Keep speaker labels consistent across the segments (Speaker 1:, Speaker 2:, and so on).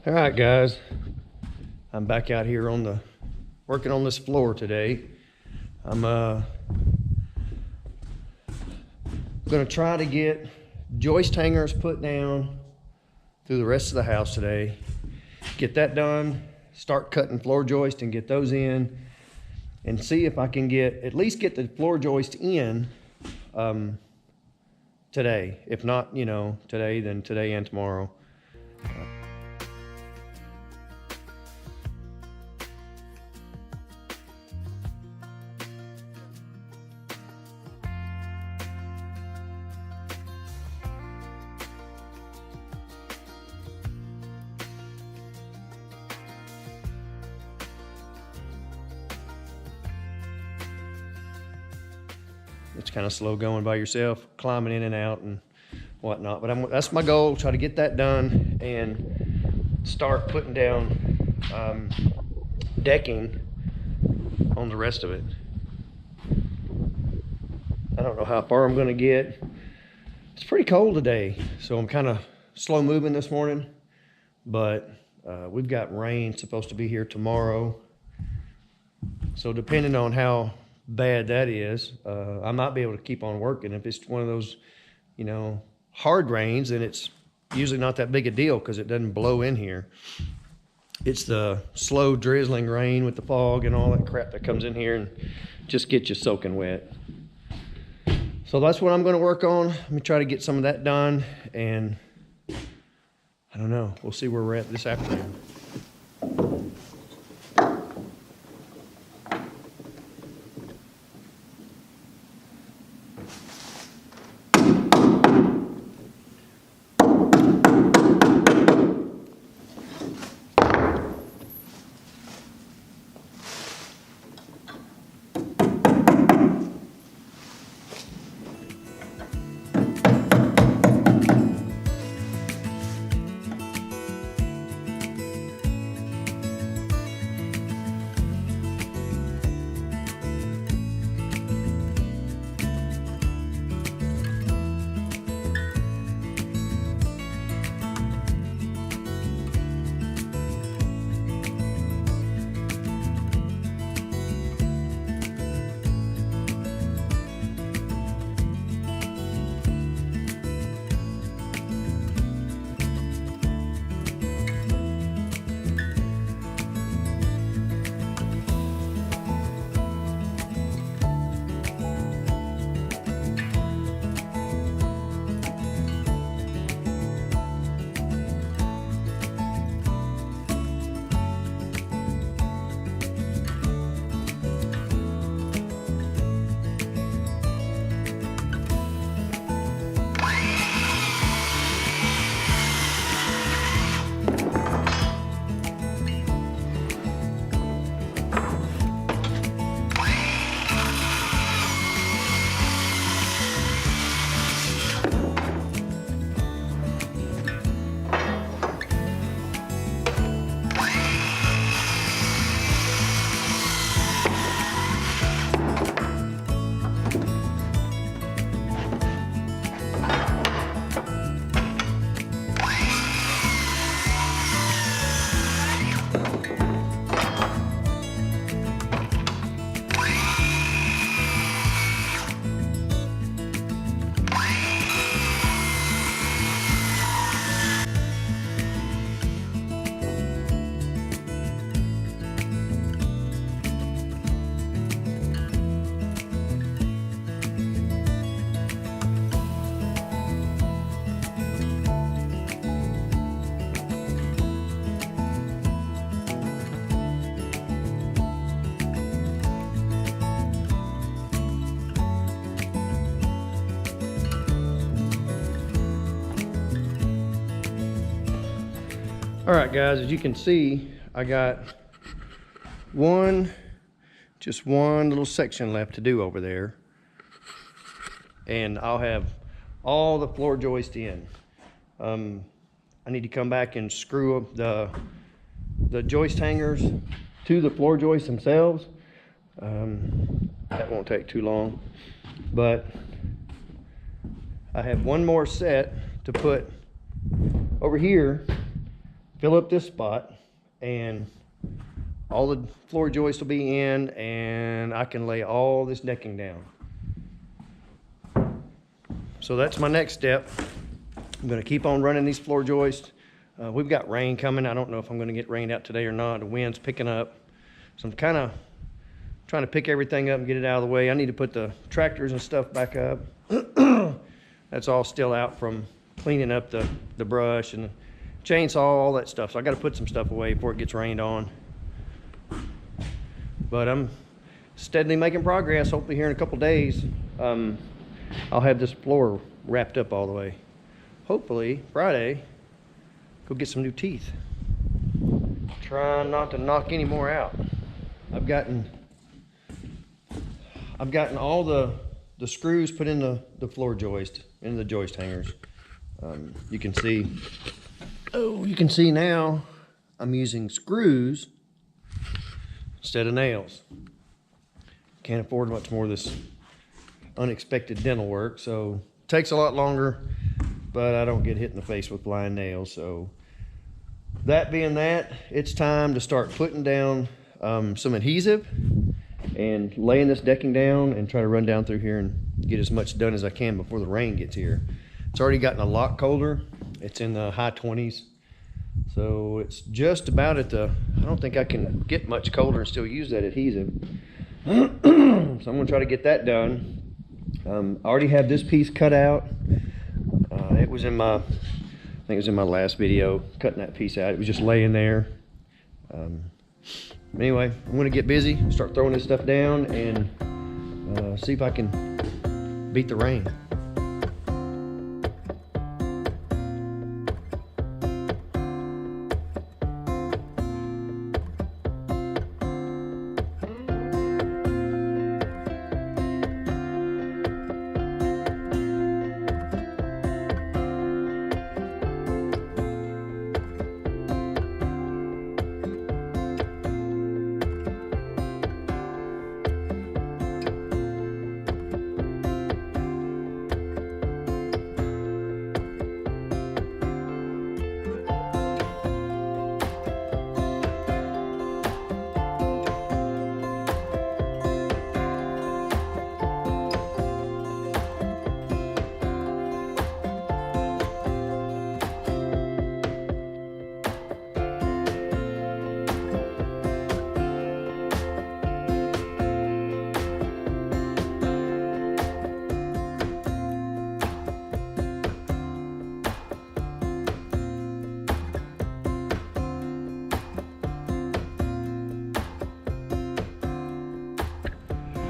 Speaker 1: All right, guys, I'm back out here working on this floor today. I'm gonna try to get joist hangers put down through the rest of the house today. Get that done, start cutting floor joist and get those in, and see if I can at least get the floor joist in today. If not, today, then today and tomorrow. It's kind of slow going by yourself, climbing in and out and whatnot. But that's my goal, try to get that done and start putting down decking on the rest of it. I don't know how far I'm gonna get. It's pretty cold today, so I'm kind of slow moving this morning. But we've got rain supposed to be here tomorrow. So depending on how bad that is, I might be able to keep on working. If it's one of those, hard rains, then it's usually not that big a deal because it doesn't blow in here. It's the slow drizzling rain with the fog and all that crap that comes in here and just gets you soaking wet. So that's what I'm going to work on. Let me try to get some of that done, and I don't know. We'll see where we're at this afternoon. All right, guys, as you can see, I got just one little section left to do over there, and I'll have all the floor joist in. I need to come back and screw up the joist hangers to the floor joists themselves. That won't take too long, but I have one more set to put over here fill up this spot, and all the floor joists will be in, and I can lay all this decking down. So that's my next step. I'm gonna keep on running these floor joists. We've got rain coming. I don't know if I'm gonna get rained out today or not. The wind's picking up. So I'm kind of trying to pick everything up and get it out of the way. I need to put the tractors and stuff back up. That's all still out from cleaning up the brush and the chainsaw, all that stuff. So I got to put some stuff away before it gets rained on. But I'm steadily making progress. Hopefully here in a couple days, I'll have this floor wrapped up all the way. Hopefully Friday, go get some new teeth. Trying not to knock any more out. I've gotten all the screws put in the floor joist, in the joist hangers. You can see now I'm using screws instead of nails. Can't afford much more of this unexpected dental work, so it takes a lot longer, but I don't get hit in the face with flying nails. So that being that, it's time to start putting down some adhesive and laying this decking down and try to run down through here and get as much done as I can before the rain gets here. It's already gotten a lot colder. It's in the high 20s. So it's just about at the, I don't think I can get much colder and still use that adhesive. So I'm gonna try to get that done. I already have this piece cut out. It was in my, I think it was in my last video, cutting that piece out. It was just laying there. Anyway, I'm gonna get busy, start throwing this stuff down, and see if I can beat the rain.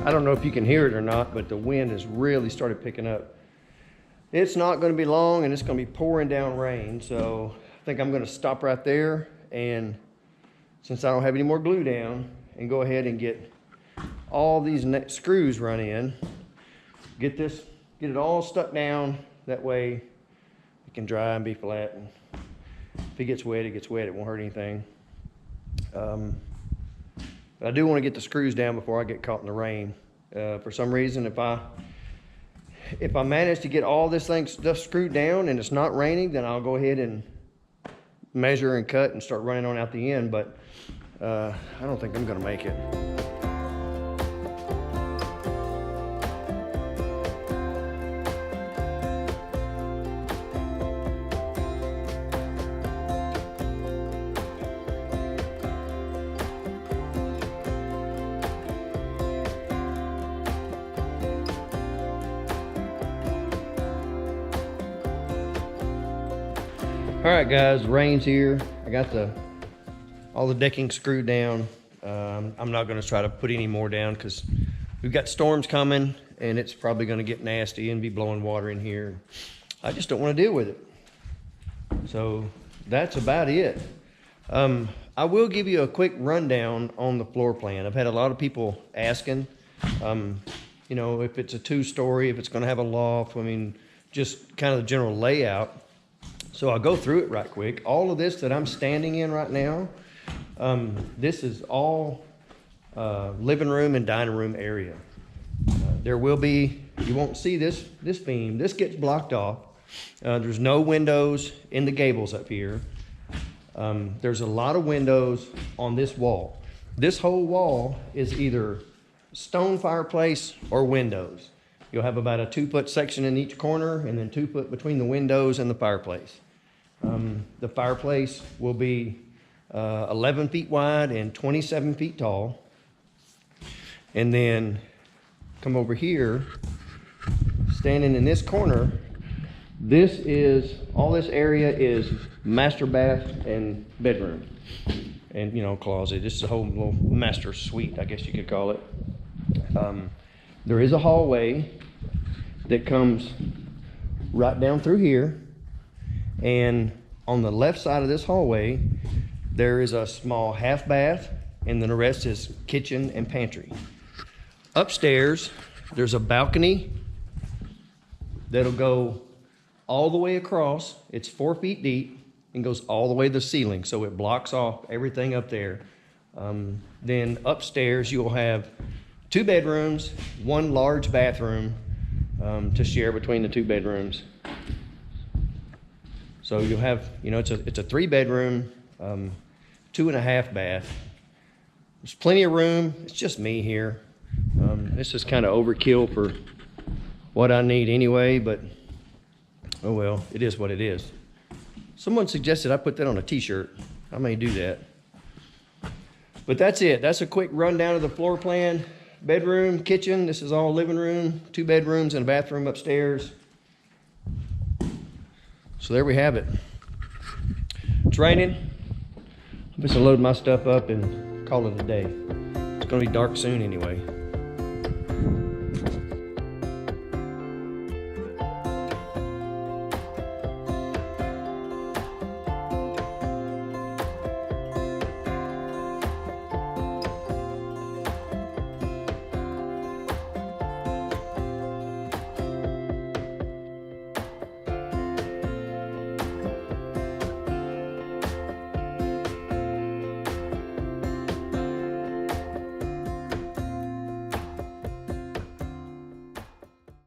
Speaker 1: I don't know if you can hear it or not, but the wind has really started picking up. It's not going to be long, and it's going to be pouring down rain. So I think I'm going to stop right there, and since I don't have any more glue down, and go ahead and get all these screws run in, get it all stuck down. That way it can dry and be flat. And if it gets wet, it gets wet. It won't hurt anything. But I do want to get the screws down before I get caught in the rain. For some reason, if I manage to get all this stuff screwed down and it's not raining, then I'll go ahead and measure and cut and start running on out the end. But I don't think I'm going to make it. All right, guys, rain's here. I got all the decking screwed down. I'm not going to try to put any more down because we've got storms coming, and it's probably going to get nasty and be blowing water in here. I just don't want to deal with it. So that's about it. I will give you a quick rundown on the floor plan. I've had a lot of people asking, you know, if it's a 2-story, if it's going to have a loft. I mean, just kind of the general layout. So I'll go through it right quick. All of this that I'm standing in right now, this is all living room and dining room area. There will be, you won't see this beam. This gets blocked off. There's no windows in the gables up here. There's a lot of windows on this wall. This whole wall is either stone fireplace or windows. You'll have about a 2-foot section in each corner and then 2 foot between the windows and the fireplace. The fireplace will be 11 feet wide and 27 feet tall. And then come over here, standing in this corner, all this area is master bath and bedroom. And, you know, closet. This is a whole little master suite, I guess you could call it. There is a hallway that comes right down through here. And on the left side of this hallway, there is a small half bath, and then the rest is kitchen and pantry. Upstairs, there's a balcony that'll go all the way across. It's 4 feet deep and goes all the way to the ceiling, so it blocks off everything up there. Then upstairs, you'll have 2 bedrooms, 1 large bathroom to share between the 2 bedrooms. So you'll have, you know, it's a 3-bedroom, 2.5 bath. There's plenty of room. It's just me here. This is kind of overkill for what I need anyway, but oh well, it is what it is. Someone suggested I put that on a t-shirt. I may do that. But that's it. That's a quick rundown of the floor plan. Bedroom, kitchen, this is all living room, 2 bedrooms and a bathroom upstairs. So there we have it. It's raining. I'm just gonna load my stuff up and call it a day. It's gonna be dark soon anyway.